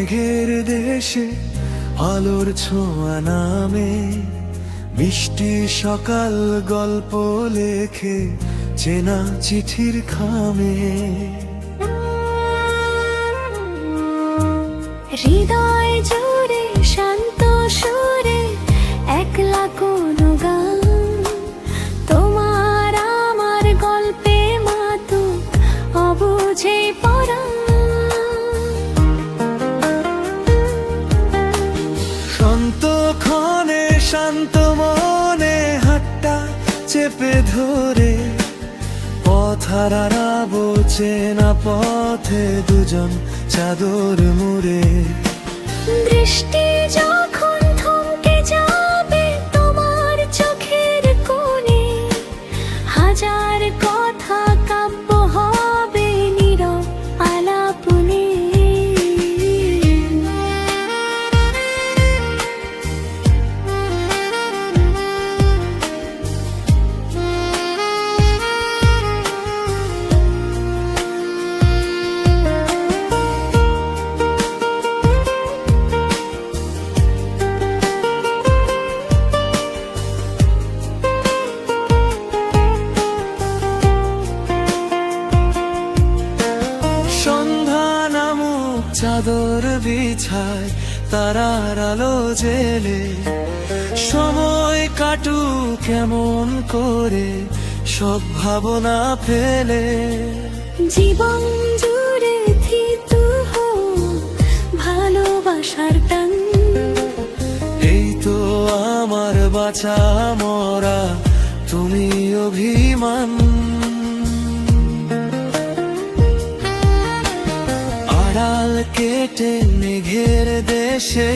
মেঘের দেশে আলোর ছোঁয়া নামে, মিষ্টি সকাল গল্প লেখে চেনা চিঠির খামে। হৃদয় জুড়ে শান্ত সুরে একলা কোনো গান, তোমার আমার গল্পে মাতুক অবুঝে পড়া। শান্ত ক্ষণে শান্ত মনে হাতটা চেপে ধরে, পথ হারাবো চেনা পথে দুজন চাদর মুড়ে। দৃষ্টি যখন থমকে যাবে তোমার চোখের কোণে, হাজার কথা কাব্য হবে নীরব আলাপনে। চাদর বিছায় তারার আলো জেলে, সময় কাটুক কেমন করে সব ভাবনা ফেলে। জীবন জুড়ে থিতু হোক ভালোবাসার টান, এই তো আমার বাঁচা মরা তুমি অভিমান। আড়াল কেটে মেঘের দেশে